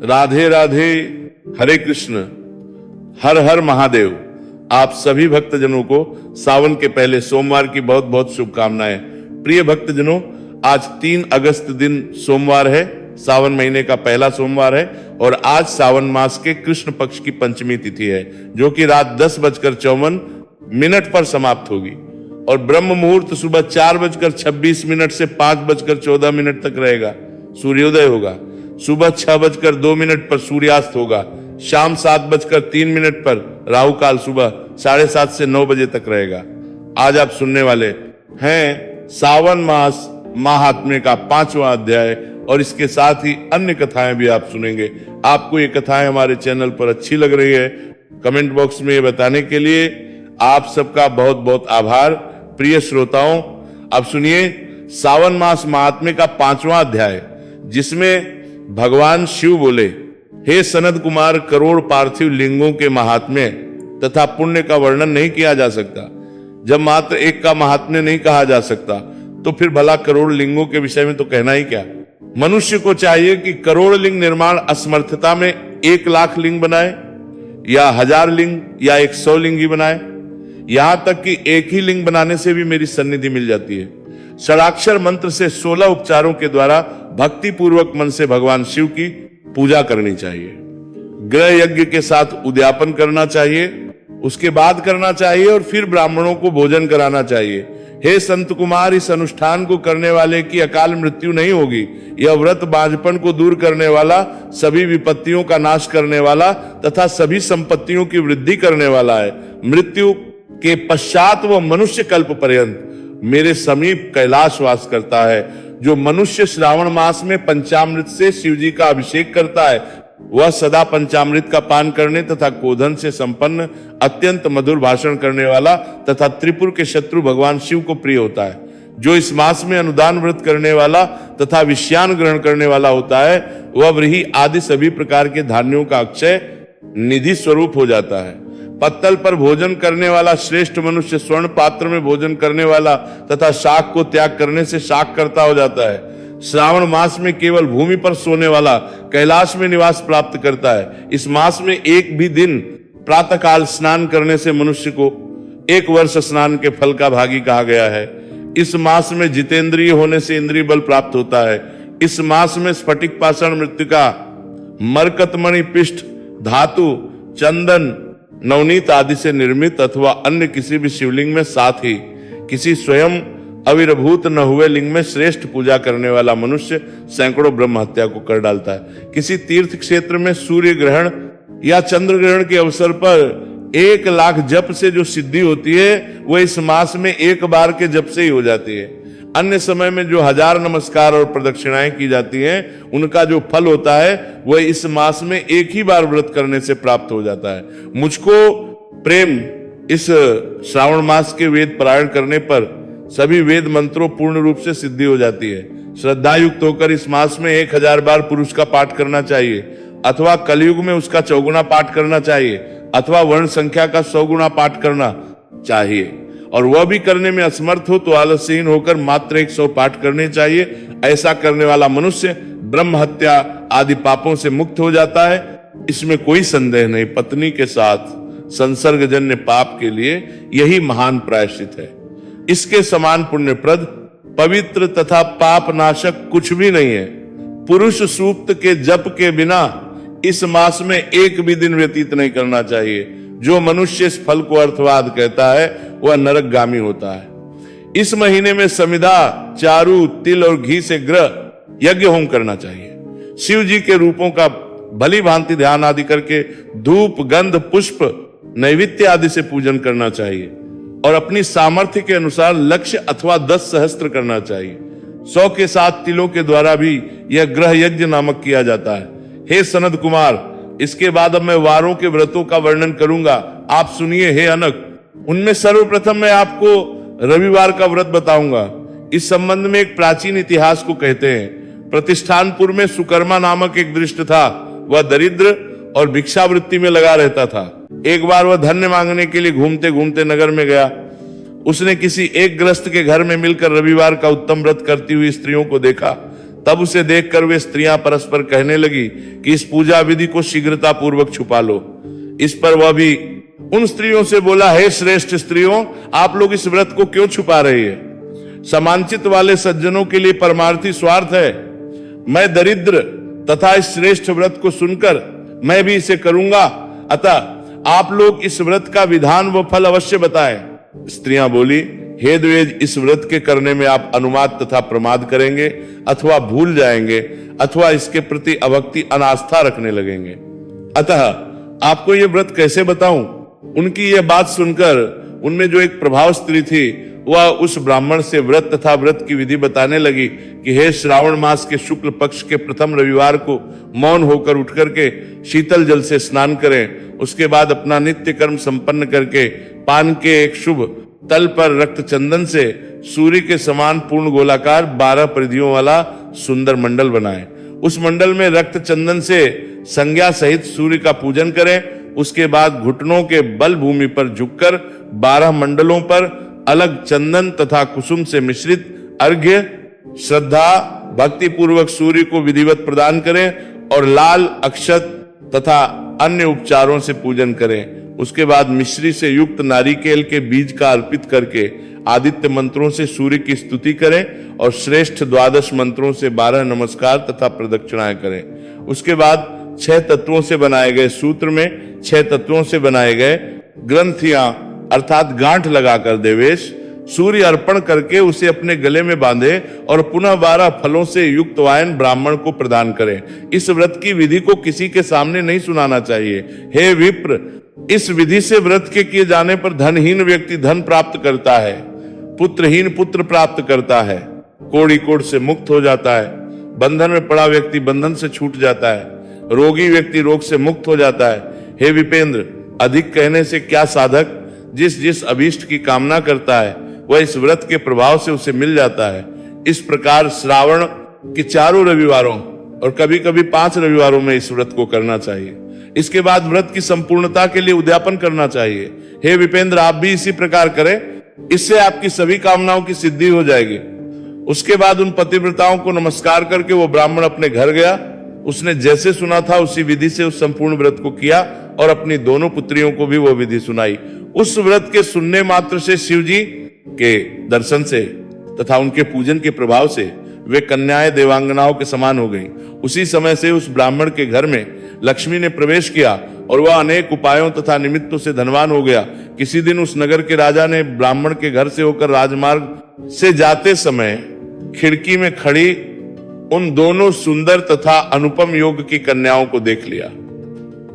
राधे राधे, हरे कृष्ण, हर हर महादेव। आप सभी भक्तजनों को सावन के पहले सोमवार की बहुत बहुत शुभकामनाएं। प्रिय भक्तजनों, आज 3 अगस्त दिन सोमवार है, सावन महीने का पहला सोमवार है और आज सावन मास के कृष्ण पक्ष की पंचमी तिथि है, जो कि रात 10:54 पर समाप्त होगी और ब्रह्म मुहूर्त सुबह 4:26 से 5:14 तक रहेगा। सूर्योदय होगा, सुबह 6:02 पर सूर्यास्त होगा, शाम 7:03 पर राहु काल सुबह 7:30 से 9 बजे तक रहेगा। आज आप सुनने वाले हैं सावन मास महात्म्य का 5वां अध्याय और इसके साथ ही अन्य कथाएं भी आप सुनेंगे। आपको ये कथाएं हमारे चैनल पर अच्छी लग रही है, कमेंट बॉक्स में ये बताने के लिए आप सबका बहुत बहुत आभार। प्रिय श्रोताओं, अब सुनिए सावन मास महात्म्य का 5वां अध्याय, जिसमें भगवान शिव बोले, हे सनत कुमार, करोड़ पार्थिव लिंगों के महात्म्य तथा पुण्य का वर्णन नहीं किया जा सकता। जब मात्र एक का महात्म्य नहीं कहा जा सकता तो फिर भला करोड़ लिंगों के विषय में तो कहना ही क्या। मनुष्य को चाहिए कि करोड़ लिंग निर्माण असमर्थता में 1 लाख लिंग बनाए या 1000 लिंग या 100 लिंग ही बनाए। यहां तक कि एक ही लिंग बनाने से भी मेरी सन्निधि मिल जाती है। षडाक्षर मंत्र से 16 उपचारों के द्वारा भक्ति पूर्वक मन से भगवान शिव की पूजा करनी चाहिए। ग्रह यज्ञ के साथ उद्यापन करना चाहिए, उसके बाद करना चाहिए और फिर ब्राह्मणों को भोजन कराना चाहिए। हे संत कुमार, इस अनुष्ठान को करने वाले की अकाल मृत्यु नहीं होगी। यह व्रत बांझपन को दूर करने वाला, सभी विपत्तियों का नाश करने वाला तथा सभी संपत्तियों की वृद्धि करने वाला है। मृत्यु के पश्चात वह मनुष्य कल्प पर्यंत मेरे समीप कैलाश वास करता है। जो मनुष्य श्रावण मास में पंचामृत से शिव जी का अभिषेक करता है, वह सदा पंचामृत का पान करने तथा गोधन से संपन्न अत्यंत मधुर भाषण करने वाला तथा त्रिपुर के शत्रु भगवान शिव को प्रिय होता है। जो इस मास में अनुदान व्रत करने वाला तथा विषयान ग्रहण करने वाला होता है, वह व्रीहि आदि सभी प्रकार के धान्यों का अक्षय निधि स्वरूप हो जाता है। पत्तल पर भोजन करने वाला श्रेष्ठ मनुष्य स्वर्ण पात्र में भोजन करने वाला तथा शाक को त्याग करने से शाक करता हो जाता है। श्रावण मास में केवल भूमि पर सोने वाला कैलाश में निवास प्राप्त करता है। इस मास में एक भी दिन प्रातःकाल स्नान करने से मनुष्य को 1 वर्ष स्नान के फल का भागी कहा गया है। इस मास में जितेंद्रिय होने से इंद्रिय बल प्राप्त होता है। इस मास में स्फटिक पाषाण मृत्तिका, मरकतमणि पिष्ट, धातु, चंदन, नवनीत आदि से निर्मित अथवा अन्य किसी भी शिवलिंग में, साथ ही किसी स्वयं अविर्भूत न हुए लिंग में श्रेष्ठ पूजा करने वाला मनुष्य सैकड़ों ब्रह्म हत्या को कर डालता है। किसी तीर्थ क्षेत्र में सूर्य ग्रहण या चंद्र ग्रहण के अवसर पर 1 लाख जप से जो सिद्धि होती है, वह इस मास में 1 बार के जप से ही हो जाती है। अन्य समय में जो 1000 नमस्कार और प्रदक्षिणाएं की जाती हैं, उनका जो फल होता है वह इस मास में 1 ही बार व्रत करने से प्राप्त हो जाता है। मुझको प्रेम इस श्रावण मास के वेद पारायण करने पर सभी वेद मंत्रों पूर्ण रूप से सिद्धि हो जाती है। श्रद्धा युक्त होकर इस मास में 1000 बार पुरुष का पाठ करना चाहिए अथवा कलयुग में उसका 4 गुना पाठ करना चाहिए अथवा वर्ण संख्या का 100 गुना पाठ करना चाहिए। और वह भी करने में असमर्थ हो तो आलस्यहीन होकर मात्र 100 पाठ करने चाहिए। ऐसा करने वाला मनुष्य ब्रह्म हत्या आदि पापों से मुक्त हो जाता है। इसमें कोई संदेह नहीं। पत्नी के साथ संसर्गजन्य पाप के लिए यही महान प्रायश्चित है। इसके समान पुण्यप्रद, पवित्र तथा पाप नाशक कुछ भी नहीं है। पुरुष सूक्त के जप के बिना इस मास में 1 भी दिन व्यतीत नहीं करना चाहिए। जो मनुष्य इस फल को अर्थवाद कहता है, वह नरकगामी होता है। इस महीने में समिधा, चारू, तिल और घी से ग्रह यज्ञ होम करना चाहिए। शिव जी के रूपों का भली भांति ध्यान आदि करके धूप, गंध, पुष्प, नैवेद्य आदि से पूजन करना चाहिए और अपनी सामर्थ्य के अनुसार लक्ष्य अथवा 10 सहस्त्र करना चाहिए। 100 के 7 तिलों के द्वारा भी यह ग्रह यज्ञ नामक किया जाता है। हे सनत कुमार, इसके बाद अब मैं वारों के व्रतों का वर्णन करूंगा। आप सुनिए हे अनक। उनमें सर्वप्रथम मैं आपको रविवार का व्रत बताऊंगा। इस संबंध में एक प्राचीन इतिहास को कहते हैं। प्रतिष्ठानपुर में सुकर्मा नामक एक दृष्ट था। वह दरिद्र और भिक्षावृत्ति में लगा रहता था। एक बार वह धन्य मांगने के लिए घूमते घूमते नगर में गया। उसने किसी एक गृहस्थ के घर में मिलकर रविवार का उत्तम व्रत करती हुई स्त्रियों को देखा। तब उसे देखकर वे स्त्रियां परस्पर कहने लगी कि इस पूजा विधि को शीघ्रता पूर्वक छुपा लो। इस पर वह भी उन स्त्रियों से बोला, हे श्रेष्ठ स्त्रियों, आप लोग इस व्रत को क्यों छुपा रही है? समांचित वाले सज्जनों के लिए परमार्थी स्वार्थ है। मैं दरिद्र तथा इस श्रेष्ठ व्रत को सुनकर मैं भी इसे करूंगा, अतः आप लोग इस व्रत का विधान व फल अवश्य बताएं। स्त्रियां बोली, हे द्विज, इस व्रत के करने में आप अनुमाद तथा प्रमाद करेंगे अथवा भूल जाएंगे अथवा इसके प्रति अभक्ति अनास्था रखने लगेंगे, अतः आपको यह व्रत कैसे बताऊं? उनकी यह बात सुनकर उनमें जो एक प्रभाव स्त्री थी वह उस ब्राह्मण से व्रत तथा व्रत की विधि बताने लगी कि हे श्रावण मास के शुक्ल पक्ष के प्रथम रविवार को मौन होकर उठ करके शीतल जल से स्नान करें, उसके बाद अपना नित्य कर्म संपन्न करके पान के एक शुभ तल पर रक्त चंदन से सूर्य के समान पूर्ण गोलाकार 12 परिधियों वाला सुंदर मंडल बनाएं। उस मंडल में रक्त चंदन से संज्ञा सहित सूर्य का पूजन करें। उसके बाद घुटनों के बल भूमि पर झुककर 12 मंडलों पर अलग चंदन तथा कुसुम से मिश्रित अर्घ्य श्रद्धा भक्ति पूर्वक सूर्य को विधिवत प्रदान करें और लाल अक्षत तथा अन्य उपचारों से पूजन करें। उसके बाद मिश्री से युक्त नारिकेल के बीज का अर्पित करके आदित्य मंत्रों से सूर्य की स्तुति करें और श्रेष्ठ 12 मंत्रों से 12 नमस्कार तथा प्रदक्षिणाएं करें। उसके बाद 6 तत्वों से बनाए गए सूत्र में 6 तत्वों से बनाए गए ग्रंथियां अर्थात गांठ लगाकर देवेश सूर्य अर्पण करके उसे अपने गले में बांधे और पुनः 12 फलों से युक्त वायन ब्राह्मण को प्रदान करें। इस व्रत की विधि को किसी के सामने नहीं सुनाना चाहिए। हे विप्र, इस विधि से व्रत के किए जाने पर धनहीन व्यक्ति धन प्राप्त करता है, पुत्रहीन पुत्र प्राप्त करता है, कोढ़ी कोढ़ से मुक्त हो जाता है, बंधन में पड़ा व्यक्ति बंधन से छूट जाता है, रोगी व्यक्ति रोग से मुक्त हो जाता है। हे विपेंद्र, अधिक कहने से क्या साधक जिस जिस अभीष्ट की कामना करता है वह इस व्रत के प्रभाव से उसे मिल जाता है। इस प्रकार श्रावण के 4 रविवारों और कभी कभी 5 रविवारों में इस व्रत को करना चाहिए। इसके बाद व्रत की संपूर्णता के लिए उद्यापन करना चाहिए। हे विपेंद्र, आप भी इसी प्रकार करें, इससे आपकी सभी कामनाओं की सिद्धि हो जाएगी। उसके बाद उन पतिव्रताओं को नमस्कार करके वो ब्राह्मण अपने घर गया। उसने जैसे सुना था उसी विधि से उस संपूर्ण व्रत को किया और अपनी दोनों पुत्रियों को भी वो विधि सुनाई। उस व्रत के सुनने मात्र से शिव जी के दर्शन से तथा उनके पूजन के प्रभाव से वे कन्याएं देवांगनाओं के समान हो गईं। उसी समय से उस ब्राह्मण के घर में लक्ष्मी ने प्रवेश किया और वह अनेक उपायों तथा निमित्तों से धनवान हो गया। किसी दिन उस नगर के राजा ने ब्राह्मण के घर से होकर राजमार्ग से जाते समय खिड़की में खड़ी उन दोनों सुंदर तथा अनुपम योग की कन्याओं को देख लिया।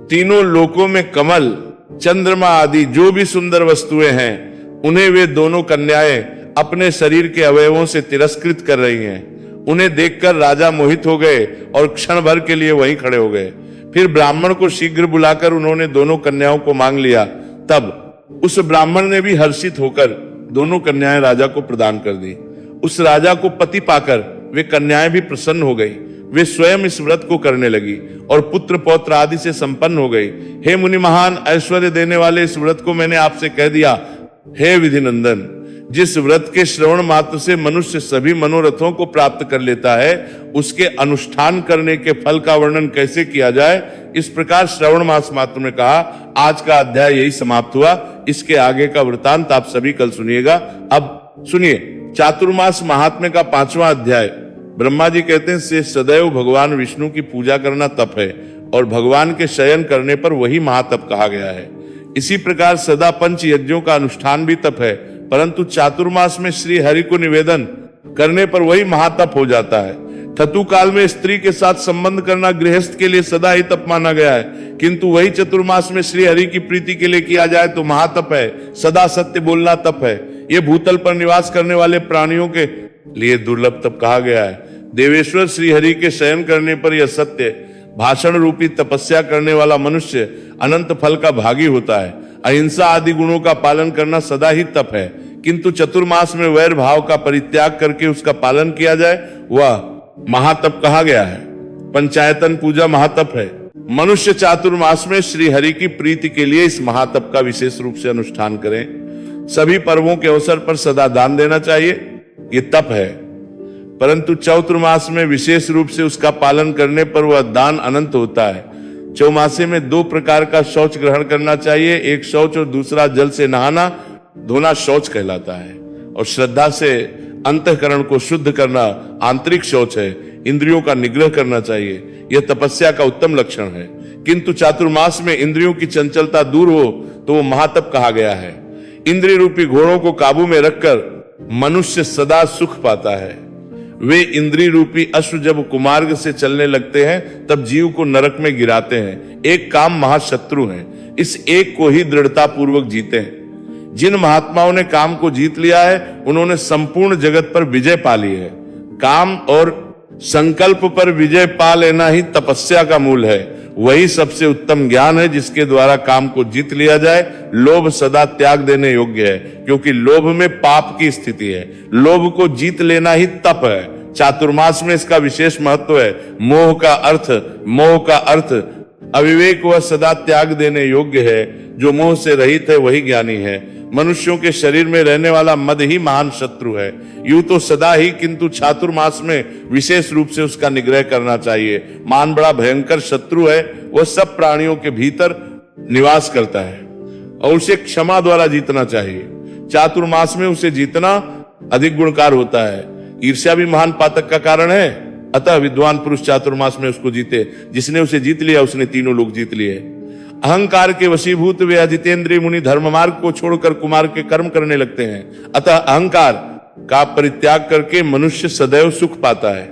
तीनों लोकों में कमल, चंद्रमा आदि जो भी सुंदर वस्तुएं हैं उन्हें वे दोनों कन्याएं अपने शरीर के अवयवों से तिरस्कृत कर रही हैं। उन्हें देखकर राजा मोहित हो गए और क्षण भर के लिए वहीं खड़े हो गए। फिर ब्राह्मण को शीघ्र बुलाकर उन्होंने दोनों कन्याओं को मांग लिया। तब उस ब्राह्मण ने भी हर्षित होकर दोनों कन्याएं राजा को प्रदान कर दी। उस राजा को पति पाकर वे कन्याएं भी प्रसन्न हो गई। वे स्वयं इस व्रत को करने लगी और पुत्र पौत्र आदि से संपन्न हो गई। हे मुनि महान, ऐश्वर्य देने वाले इस व्रत को मैंने आपसे कह दिया। हे विधि नंदन, जिस व्रत के श्रवण मात्र से मनुष्य सभी मनोरथों को प्राप्त कर लेता है, उसके अनुष्ठान करने के फल का वर्णन कैसे किया जाए, इस प्रकार श्रवण मास मात्र में कहा। आज का अध्याय यही समाप्त हुआ। इसके आगे का वृतांत आप सभी कल सुनिएगा। अब सुनिए चातुर्मास महात्म्य का 5वां अध्याय। ब्रह्मा जी कहते हैं से सदैव भगवान विष्णु की पूजा करना तप है और भगवान के शयन करने पर वही महातप कहा गया है। इसी प्रकार सदा पंच यज्ञों का अनुष्ठान भी तप है, परंतु चातुर्मास में श्री हरि को निवेदन करने पर वही महातप हो जाता है। थतु काल में स्त्री के साथ संबंध करना गृहस्थ के लिए सदा ही तप माना गया है, किंतु वही चतुर्मास में श्री हरि की प्रीति के लिए किया जाए तो महातप है। सदा सत्य बोलना तप है। ये भूतल पर निवास करने वाले प्राणियों के लिए दुर्लभ तप कहा गया है। देवेश्वर श्री हरि के शयन करने पर यह सत्य भाषण रूपी तपस्या करने वाला मनुष्य अनंत फल का भागी होता है। अहिंसा आदि गुणों का पालन करना सदा ही तप है, किंतु चतुर्मास में वैर भाव का परित्याग करके उसका पालन किया जाए वह महातप कहा गया है। पंचायतन पूजा महातप है। मनुष्य चातुर्मास में श्री हरि की प्रीति के लिए इस महातप का विशेष रूप से अनुष्ठान करें। सभी पर्वों के अवसर पर सदा दान देना चाहिए, ये तप है। परंतु चौतुर्मास में विशेष रूप से उसका पालन करने पर वह दान अनंत होता है। चौमासे में 2 प्रकार का शौच ग्रहण करना चाहिए, एक शौच और दूसरा जल से नहाना धोना शौच कहलाता है। और श्रद्धा से अंतःकरण को शुद्ध करना आंतरिक शौच है। इंद्रियों का निग्रह करना चाहिए, यह तपस्या का उत्तम लक्षण है। किंतु चातुर्मास में इंद्रियों की चंचलता दूर हो तो वो महातप कहा गया है। इंद्रिय रूपी घोड़ों को काबू में रखकर मनुष्य सदा सुख पाता है। वे इंद्रिय रूपी अश्व जब कुमार्ग से चलने लगते हैं तब जीव को नरक में गिराते हैं। एक काम महाशत्रु है, इस एक को ही दृढ़ता पूर्वक जीते हैं। जिन महात्माओं ने काम को जीत लिया है उन्होंने संपूर्ण जगत पर विजय पा ली है। काम और संकल्प पर विजय पा लेना ही तपस्या का मूल है। वही सबसे उत्तम ज्ञान है जिसके द्वारा काम को जीत लिया जाए। लोभ सदा त्याग देने योग्य है, क्योंकि लोभ में पाप की स्थिति है। लोभ को जीत लेना ही तप है। चातुर्मास में इसका विशेष महत्व है। मोह का अर्थ अविवेक व सदा त्याग देने योग्य है। जो मोह से रहित है वही ज्ञानी है। मनुष्यों के शरीर में रहने वाला मद ही महान शत्रु है। यूं तो सदा ही, किंतु चातुर्मास में विशेष रूप से उसका निग्रह करना चाहिए। मान बड़ा भयंकर शत्रु है, वह सब प्राणियों के भीतर निवास करता है और उसे क्षमा द्वारा जीतना चाहिए। चातुर्मास में उसे जीतना अधिक गुणकार होता है। ईर्ष्या भी महान पातक का कारण है, अतः विद्वान पुरुष चातुर्मास में उसको जीते। जिसने उसे जीत लिया उसने तीनों लोग जीत लिए। अहंकार के वशीभूत वे अजितेंद्रिय मुनि धर्म मार्ग को छोड़कर कुमार्ग के कर्म करने लगते हैं। अतः अहंकार का परित्याग करके मनुष्य सदैव सुख पाता है।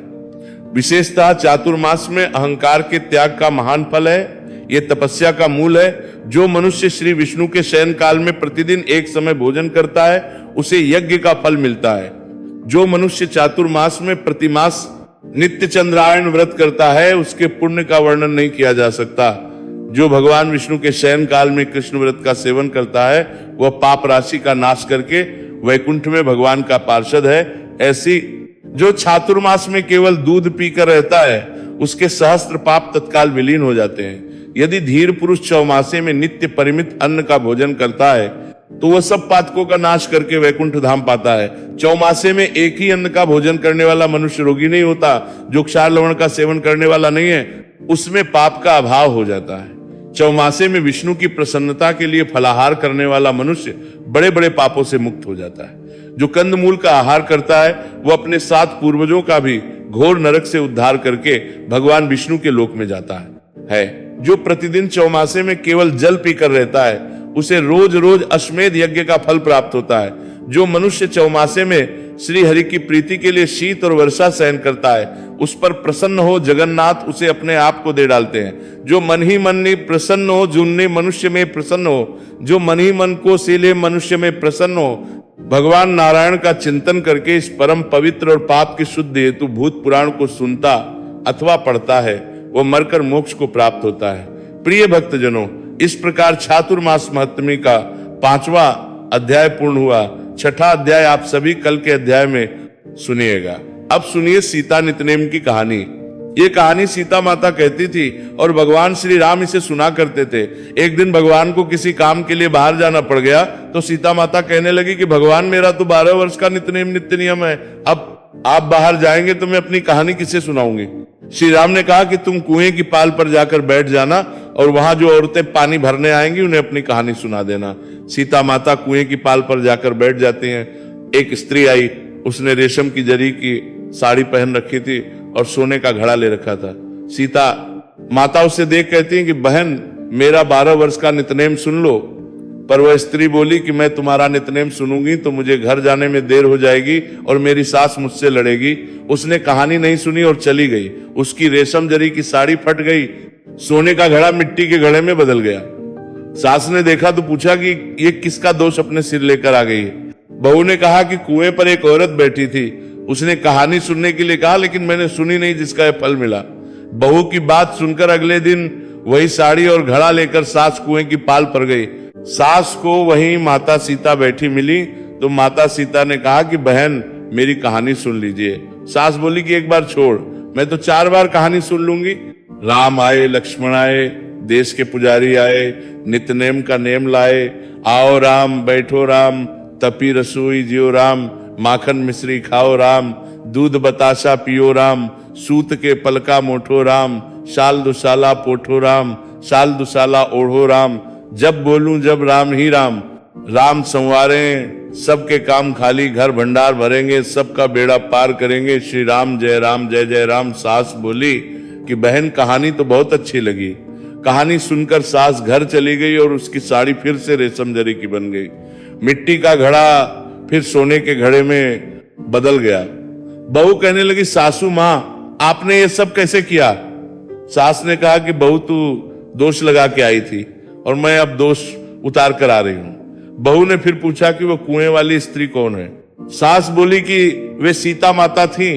विशेषतः चातुर्मास में अहंकार के त्याग का महान फल है। यह तपस्या का मूल है। जो मनुष्य श्री विष्णु के शयन काल में प्रतिदिन एक समय भोजन करता है उसे यज्ञ का फल मिलता है। जो मनुष्य चातुर्मास में प्रतिमास नित्य चंद्रायण व्रत करता है उसके पुण्य का वर्णन नहीं किया जा सकता। जो भगवान विष्णु के शयन काल में कृष्ण व्रत का सेवन करता है वह पाप राशि का नाश करके वैकुंठ में भगवान का पार्षद है। ऐसी जो चातुर्मास में केवल दूध पीकर रहता है उसके सहस्त्र पाप तत्काल विलीन हो जाते हैं। यदि धीर पुरुष चौमासे में नित्य परिमित अन्न का भोजन करता है तो वह सब पातकों का नाश करके वैकुंठ धाम पाता है। चौमासे में एक ही अन्न का भोजन करने वाला मनुष्य रोगी नहीं होता। जो क्षार लवण का सेवन करने वाला नहीं है उसमें पाप का अभाव हो जाता है। चौमासे में विष्णु की प्रसन्नता के लिए फलाहार करने वाला मनुष्य बड़े बड़े पापों से मुक्त हो जाता है। जो कंदमूल का आहार करता है वह अपने 7 पूर्वजों का भी घोर नरक से उद्धार करके भगवान विष्णु के लोक में जाता है। जो प्रतिदिन चौमासे में केवल जल पीकर रहता है उसे रोज रोज अश्वमेध यज्ञ का फल प्राप्त होता है। जो मनुष्य चौमासे में श्री हरि की प्रीति के लिए शीत और वर्षा सहन करता है उस पर प्रसन्न हो जगन्नाथ उसे अपने आप को दे डालते हैं। जो मन ही मन में प्रसन्न हो जुन्ने मनुष्य में प्रसन्न हो, जो मन ही मन को सीले मनुष्य में प्रसन्न हो, भगवान नारायण का चिंतन करके इस परम पवित्र और पाप की शुद्धि हेतु भूत पुराण को सुनता अथवा पढ़ता है वह मरकर मोक्ष को प्राप्त होता है। प्रिय भक्तजनों, इस प्रकार चातुर्मास महात्म्य का 5वां अध्याय पूर्ण हुआ। 6ठा अध्याय आप सभी कल के अध्याय में सुनिएगा। अब सुनिए सीता नितनेम की कहानी। ये कहानी सीता माता कहती थी और भगवान श्री राम इसे सुना करते थे। एक दिन भगवान को किसी काम के लिए बाहर जाना पड़ गया तो सीता माता कहने लगी कि भगवान मेरा तो 12 वर्ष का नित्यनेम नित्य नियम है, अब आप बाहर जाएंगे तो मैं अपनी कहानी किसे सुनाऊंगी। श्री राम ने कहा कि तुम कुएं की पाल पर जाकर बैठ जाना और वहां जो औरतें पानी भरने आएंगी उन्हें अपनी कहानी सुना देना। सीता माता कुएं की पाल पर जाकर बैठ जाती हैं। एक स्त्री आई, उसने रेशम की जरी की साड़ी पहन रखी थी और सोने का घड़ा ले रखा था। सीता माता उसे देख कहती है कि बहन मेरा 12 वर्ष का नित्यनेम सुन लो। पर वह स्त्री बोली कि मैं तुम्हारा नित्यनेम सुनूंगी तो मुझे घर जाने में देर हो जाएगी और मेरी सास मुझसे लड़ेगी। उसने कहानी नहीं सुनी और चली गई। उसकी रेशम जरी की साड़ी फट गई, सोने का घड़ा मिट्टी के घड़े में बदल गया। सास ने देखा तो पूछा कि ये किसका दोष अपने सिर लेकर आ गई है। बहू ने कहा कि कुएं पर एक औरत बैठी थी, उसने कहानी सुनने के लिए कहा लेकिन मैंने सुनी नहीं जिसका यह फल मिला। बहू की बात सुनकर अगले दिन वही साड़ी और घड़ा लेकर सास कुएं की पाल पर गई। सास को वहीं माता सीता बैठी मिली तो माता सीता ने कहा कि बहन मेरी कहानी सुन लीजिए। सास बोली कि एक बार छोड़, मैं तो 4 बार कहानी सुन लूंगी। राम आए, लक्ष्मण आए, देश के पुजारी आए, नित्यनेम का नेम लाए। आओ राम, बैठो राम, तपी रसोई जियो राम, माखन मिश्री खाओ राम, दूध बताशा पियो राम, सूत के पलका मोठो राम, शाल दुशाला पोठो राम, शाल दुशाला ओढ़ो राम, जब बोलूं जब राम ही राम, राम संवारे सबके काम खाली, घर भंडार भरेंगे, सबका बेड़ा पार करेंगे। श्री राम जय जय राम। सास बोली कि बहन कहानी तो बहुत अच्छी लगी। कहानी सुनकर सास घर चली गई और उसकी साड़ी फिर से रेशम जरी की बन गई। मिट्टी का घड़ा फिर सोने के घड़े में बदल गया। बहू कहने लगी, सासू माँ आपने ये सब कैसे किया? सास ने कहा कि बहू तू दोष लगा के आई थी और मैं अब दोष उतार कर आ रही हूं। बहू ने फिर पूछा कि वो कुएं वाली स्त्री कौन है? सास बोली कि वे सीता माता थी,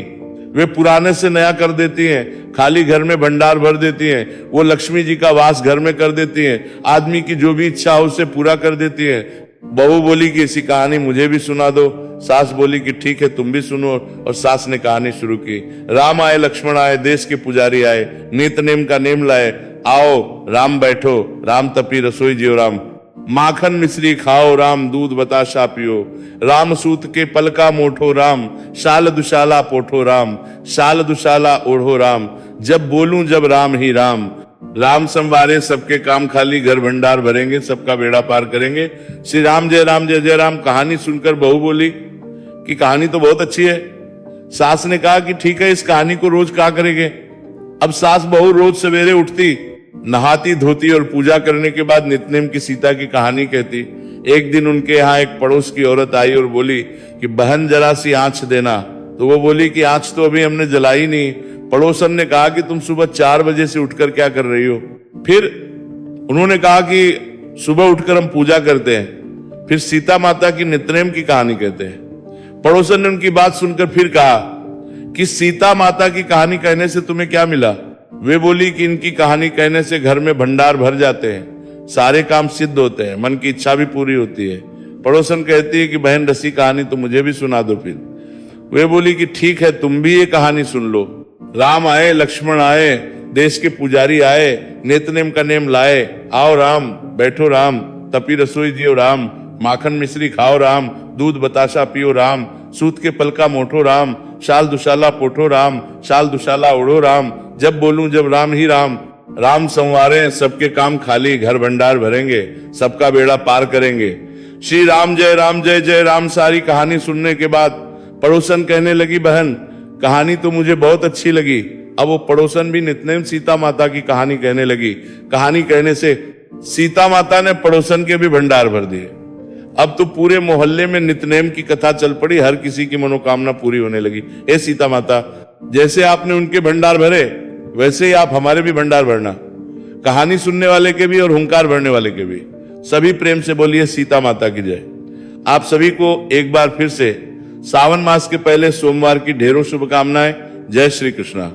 वे पुराने से नया कर देती हैं, खाली घर में भंडार भर देती हैं, वो लक्ष्मी जी का वास घर में कर देती हैं, आदमी की जो भी इच्छा हो उसे पूरा कर देती हैं। बहू बोली कि ऐसी कहानी मुझे भी सुना दो। सास बोली कि ठीक है तुम भी सुनो, और सास ने कहानी शुरू की। राम आए लक्ष्मण आए, देश के पुजारी आए, नित नेम का नेम लाए, आओ राम बैठो, राम तपी रसोई जियो राम, माखन मिश्री खाओ राम, दूध बताशा पियो राम, सूत के पलका मोठो राम, शाल दुशाला पोठो राम, शाल दुशाला ओढ़ो राम, जब बोलूं जब राम ही राम, राम संवारे सबके काम खाली, घर भंडार भरेंगे, सबका बेड़ा पार करेंगे। श्री राम जय जय राम। कहानी सुनकर बहू बोली कि कहानी तो बहुत अच्छी है। सास ने कहा कि ठीक है, इस कहानी को रोज कहा करेंगे। अब सास बहू रोज सवेरे उठती, नहाती धोती और पूजा करने के बाद नित्यनेम की सीता की कहानी कहती। एक दिन उनके यहाँ एक पड़ोस की औरत आई और बोली कि बहन जरा सी आंच देना। तो वो बोली कि आंच तो अभी हमने जलाई नहीं। पड़ोसन ने कहा कि तुम सुबह 4 बजे से उठकर क्या कर रही हो? फिर उन्होंने कहा कि सुबह उठकर हम पूजा करते हैं, फिर सीता माता की नित्यनेम की कहानी कहते हैं। पड़ोसन ने उनकी बात सुनकर फिर कहा कि सीता माता की कहानी कहने से तुम्हें क्या मिला? वे बोली कि इनकी कहानी कहने से घर में भंडार भर जाते हैं, सारे काम सिद्ध होते हैं, मन की इच्छा भी पूरी होती है। पड़ोसन कहती है कि बहन रसी कहानी तो मुझे भी सुना दो। फिर वे बोली कि ठीक है तुम भी ये कहानी सुन लो। राम आए लक्ष्मण आए, देश के पुजारी आए, नित्यनेम का नेम लाए, आओ राम बैठो राम, तपी रसोई जियो राम, माखन मिश्री खाओ राम, दूध बताशा पियो राम, सूत के पलका मोठो राम, शाल दुशाला पोठो राम, शाल दुशाला ओढ़ो राम, जब बोलूं जब राम ही राम, राम संवारे सबके काम खाली, घर भंडार भरेंगे, सबका बेड़ा पार करेंगे। श्री राम जय जय राम। सारी कहानी सुनने के बाद पड़ोसन कहने लगी बहन कहानी तो मुझे बहुत अच्छी लगी। अब वो पड़ोसन भी नित्यनेम सीता माता की कहानी कहने लगी। कहानी कहने से सीता माता ने पड़ोसन के भी भंडार भर दिए। अब तो पूरे मोहल्ले में नित्यनेम की कथा चल पड़ी, हर किसी की मनोकामना पूरी होने लगी। हे सीता माता, जैसे आपने उनके भंडार भरे वैसे ही आप हमारे भी भंडार भरना, कहानी सुनने वाले के भी और हुंकार भरने वाले के भी। सभी प्रेम से बोलिए सीता माता की जय। आप सभी को एक बार फिर से सावन मास के पहले सोमवार की ढेरों शुभकामनाएं। जय श्री कृष्णा।